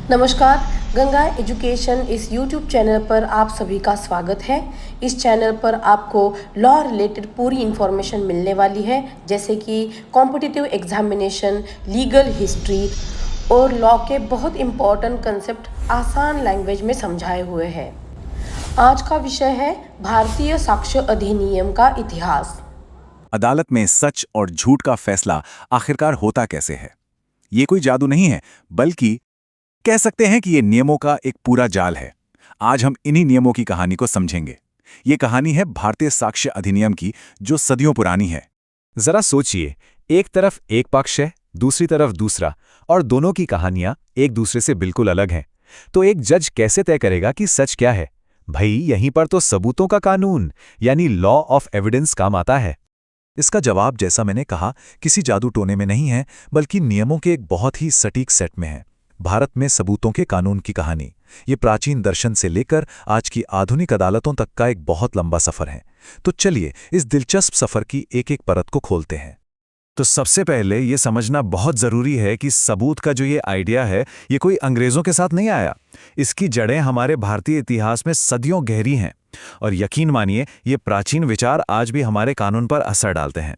नमस्कार। गंगा एजुकेशन इस YouTube channel पर आप सभी का स्वागत है। इस चैनल पर आपको लॉ रिलेटेड पूरी इन्फॉर्मेशन मिलने वाली है, जैसे कि कॉम्पिटिटिव एग्जामिनेशन, लीगल हिस्ट्री और लॉ के बहुत इम्पॉर्टेंट कंसेप्ट आसान लैंग्वेज में समझाए हुए हैं। आज का विषय है भारतीय साक्ष्य अधिनियम का इतिहास। अदालत में सच और झूठ का फैसला आखिरकार होता कैसे है। ये कोई जादू नहीं है, बल्कि कह सकते हैं कि ये नियमों का एक पूरा जाल है। आज हम इन्हीं नियमों की कहानी को समझेंगे। ये कहानी है भारतीय साक्ष्य अधिनियम की, जो सदियों पुरानी है। जरा सोचिए, एक तरफ एक पक्ष है, दूसरी तरफ दूसरा, और दोनों की कहानियां एक दूसरे से बिल्कुल अलग हैं। तो एक जज कैसे तय करेगा कि सच क्या है? भाई, यहीं पर तो सबूतों का कानून यानी लॉ ऑफ एविडेंस काम आता है। इसका जवाब, जैसा मैंने कहा, किसी जादू टोने में नहीं है, बल्कि नियमों के एक बहुत ही सटीक सेट में है। भारत में सबूतों के कानून की कहानी, ये प्राचीन दर्शन से लेकर आज की आधुनिक अदालतों तक का एक बहुत लंबा सफर है। तो चलिए इस दिलचस्प सफर की एक एक परत को खोलते हैं। तो सबसे पहले ये समझना बहुत ज़रूरी है कि सबूत का जो ये आइडिया है, ये कोई अंग्रेज़ों के साथ नहीं आया। इसकी जड़ें हमारे भारतीय इतिहास में सदियों गहरी हैं, और यकीन मानिए, ये प्राचीन विचार आज भी हमारे कानून पर असर डालते हैं।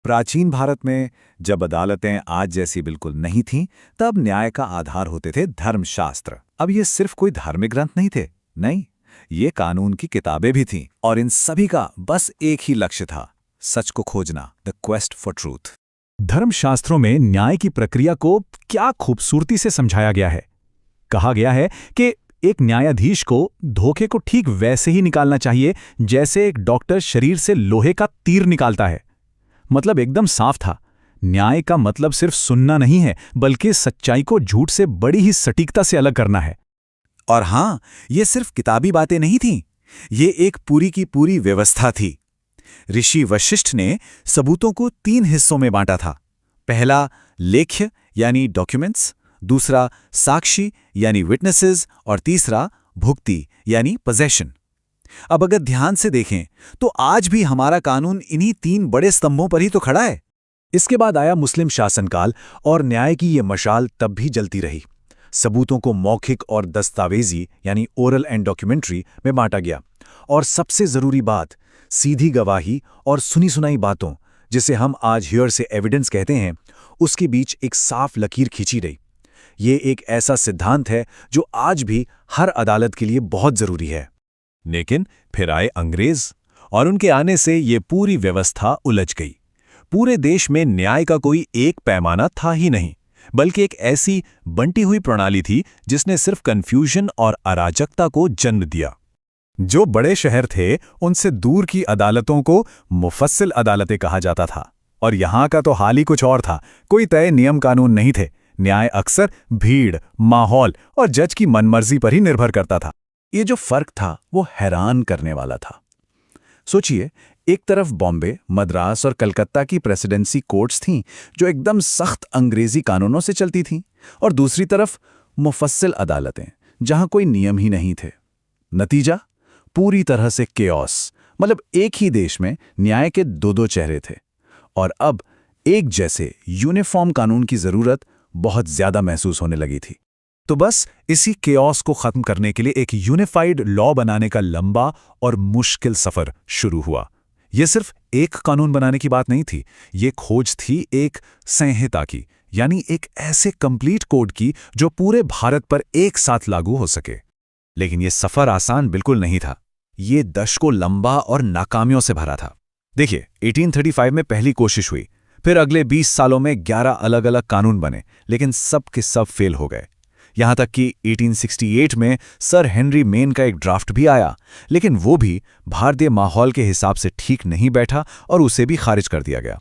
प्राचीन भारत में जब अदालतें आज जैसी बिल्कुल नहीं थीं, तब न्याय का आधार होते थे धर्मशास्त्र। अब ये सिर्फ कोई धार्मिक ग्रंथ नहीं थे, नहीं, ये कानून की किताबें भी थीं, और इन सभी का बस एक ही लक्ष्य था, सच को खोजना, द क्वेस्ट फॉर ट्रूथ। धर्मशास्त्रों में न्याय की प्रक्रिया को क्या खूबसूरती से समझाया गया है। कहा गया है कि एक न्यायाधीश को धोखे को ठीक वैसे ही निकालना चाहिए जैसे एक डॉक्टर शरीर से लोहे का तीर निकालता है। मतलब एकदम साफ था। न्याय का मतलब सिर्फ सुनना नहीं है, बल्कि सच्चाई को झूठ से बड़ी ही सटीकता से अलग करना है। और हां, ये सिर्फ किताबी बातें नहीं थीं, ये एक पूरी की पूरी व्यवस्था थी। ऋषि वशिष्ठ ने सबूतों को 3 हिस्सों में बांटा था। पहला लेख्य यानी डॉक्यूमेंट्स, दूसरा साक्षी यानी विटनेसेस, और तीसरा भुक्ति यानी पोजेशन। अब अगर ध्यान से देखें तो आज भी हमारा कानून इन्हीं 3 बड़े स्तंभों पर ही तो खड़ा है। इसके बाद आया मुस्लिम शासनकाल, और न्याय की ये मशाल तब भी जलती रही। सबूतों को मौखिक और दस्तावेजी यानी ओरल एंड डॉक्यूमेंट्री में बांटा गया, और सबसे जरूरी बात, सीधी गवाही और सुनी सुनाई बातों, जिसे हम आज हियर से एविडेंस कहते हैं, उसके बीच एक साफ लकीर खींची रही। ये एक ऐसा सिद्धांत है जो आज भी हर अदालत के लिए बहुत जरूरी है। लेकिन फिर आए अंग्रेज, और उनके आने से ये पूरी व्यवस्था उलझ गई। पूरे देश में न्याय का कोई एक पैमाना था ही नहीं, बल्कि एक ऐसी बंटी हुई प्रणाली थी जिसने सिर्फ कन्फ्यूजन और अराजकता को जन्म दिया। जो बड़े शहर थे, उनसे दूर की अदालतों को मुफस्सिल अदालतें कहा जाता था, और यहां का तो हाल ही कुछ और था। कोई तय नियम कानून नहीं थे। न्याय अक्सर भीड़, माहौल और जज की मनमर्जी पर ही निर्भर करता था। ये जो फर्क था, वो हैरान करने वाला था। सोचिए, एक तरफ बॉम्बे, मद्रास और कलकत्ता की प्रेसिडेंसी कोर्ट्स थीं, जो एकदम सख्त अंग्रेजी कानूनों से चलती थीं, और दूसरी तरफ मुफस्सिल अदालतें, जहां कोई नियम ही नहीं थे। नतीजा, पूरी तरह से केओस। मतलब एक ही देश में न्याय के 2 चेहरे थे, और अब एक जैसे यूनिफॉर्म कानून की जरूरत बहुत ज्यादा महसूस होने लगी थी। तो बस इसी केओस को खत्म करने के लिए एक यूनिफाइड लॉ बनाने का लंबा और मुश्किल सफर शुरू हुआ। यह सिर्फ एक कानून बनाने की बात नहीं थी, ये खोज थी एक संहिता की, यानी एक ऐसे कंप्लीट कोड की जो पूरे भारत पर एक साथ लागू हो सके। लेकिन यह सफर आसान बिल्कुल नहीं था। ये दशकों लंबा और नाकामियों से भरा था। देखिए, 1835 में पहली कोशिश हुई, फिर अगले 20 सालों में 11 अलग अलग कानून बने, लेकिन सब के सब फेल हो गए। यहां तक कि 1868 में सर हेनरी मेन का एक ड्राफ्ट भी आया, लेकिन वो भी भारतीय माहौल के हिसाब से ठीक नहीं बैठा, और उसे भी खारिज कर दिया गया।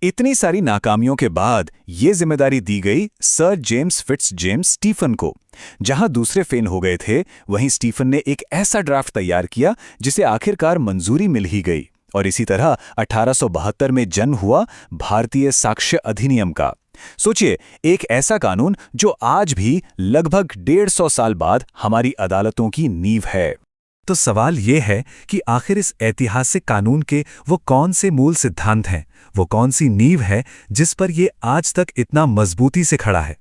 इतनी सारी नाकामियों के बाद ये जिम्मेदारी दी गई सर जेम्स फिट्जजेम्स स्टीफन को। जहां दूसरे फेल हो गए थे, वहीं स्टीफन ने एक ऐसा ड्राफ्ट तैयार किया जिसे आखिरकार मंजूरी मिल ही गई, और इसी तरह 1872 में जन्म हुआ भारतीय साक्ष्य अधिनियम का। सोचिए, एक ऐसा कानून जो आज भी लगभग 150 साल बाद हमारी अदालतों की नींव है। तो सवाल ये है कि आखिर इस ऐतिहासिक कानून के वो कौन से मूल सिद्धांत हैं, वो कौन सी नींव है जिस पर ये आज तक इतना मजबूती से खड़ा है।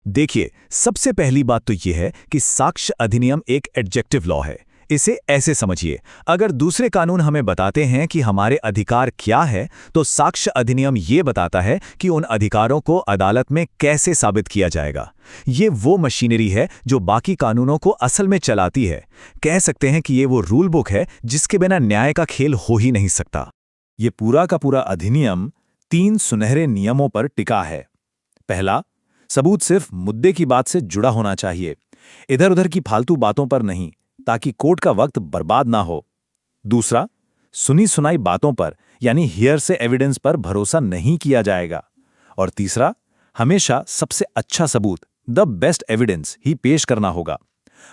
देखिए, सबसे पहली बात तो यह है कि साक्ष्य अधिनियम एक एडजेक्टिव लॉ है। इसे ऐसे समझिए, अगर दूसरे कानून हमें बताते हैं कि हमारे अधिकार क्या है, तो साक्ष्य अधिनियम ये बताता है कि उन अधिकारों को अदालत में कैसे साबित किया जाएगा। ये वो मशीनरी है जो बाकी कानूनों को असल में चलाती है। कह सकते हैं कि ये वो रूल बुक है जिसके बिना न्याय का खेल हो ही नहीं सकता। ये पूरा का पूरा अधिनियम 3 सुनहरे नियमों पर टिका है। पहला, सबूत सिर्फ मुद्दे की बात से जुड़ा होना चाहिए, इधर-उधर की फालतू बातों पर नहीं, ताकि कोर्ट का वक्त बर्बाद ना हो। दूसरा, सुनी सुनाई बातों पर यानी हियर से एविडेंस पर भरोसा नहीं किया जाएगा। और तीसरा, हमेशा सबसे अच्छा सबूत, द बेस्ट एविडेंस ही पेश करना होगा।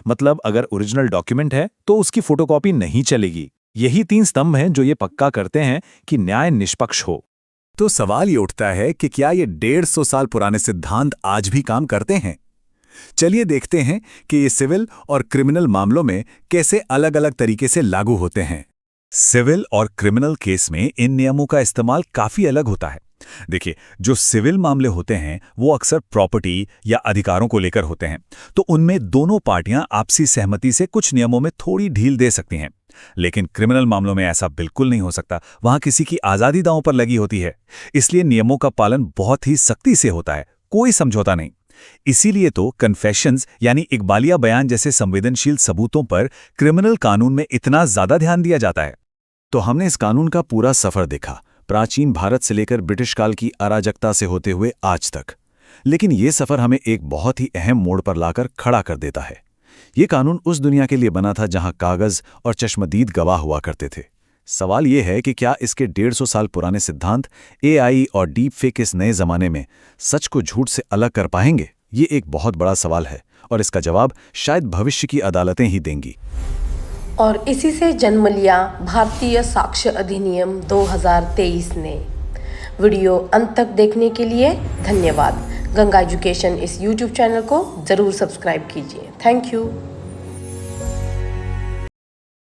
मतलब अगर ओरिजिनल डॉक्यूमेंट है तो उसकी फोटोकॉपी नहीं चलेगी। यही 3 स्तंभ हैं जो ये पक्का करते हैं कि न्याय निष्पक्ष हो। तो सवाल ये उठता है कि क्या ये 150 साल पुराने सिद्धांत आज भी काम करते हैं? चलिए देखते हैं कि ये सिविल और क्रिमिनल मामलों में कैसे अलग-अलग तरीके से लागू होते हैं। सिविल और क्रिमिनल केस में इन नियमों का इस्तेमाल काफी अलग होता है। देखिए, जो सिविल मामले होते हैं वो अक्सर प्रॉपर्टी या अधिकारों को लेकर होते हैं, तो उनमें दोनों पार्टियां आपसी सहमति से कुछ नियमों में थोड़ी ढील दे सकती हैं। लेकिन क्रिमिनल मामलों में ऐसा बिल्कुल नहीं हो सकता। वहां किसी की आजादी दांव पर लगी होती है, इसलिए नियमों का पालन बहुत ही सख्ती से होता है, कोई समझौता नहीं। इसीलिए तो कन्फेशंस यानी इकबालिया बयान जैसे संवेदनशील सबूतों पर क्रिमिनल कानून में इतना ज्यादा ध्यान दिया जाता है। तो हमने इस कानून का पूरा सफर देखा, प्राचीन भारत से लेकर ब्रिटिश काल की अराजकता से होते हुए आज तक। लेकिन ये सफर हमें एक बहुत ही अहम मोड़ पर लाकर खड़ा कर देता है। ये कानून उस दुनिया के लिए बना था जहां कागज और चश्मदीद गवाह हुआ करते थे। सवाल ये है कि क्या इसके 150 साल पुराने सिद्धांत एआई और डीप फेक इस नए जमाने में सच को झूठ से अलग कर पाएंगे? ये एक बहुत बड़ा सवाल है और इसका जवाब शायद भविष्य की अदालतें ही देंगी। और इसी से जन्म लिया भारतीय साक्ष्य अधिनियम 2023 ने। वीडियो अंत तक देखने के लिए धन्यवाद। गंगा एजुकेशन इस YouTube चैनल को ज़रूर सब्सक्राइब कीजिए। Thank you.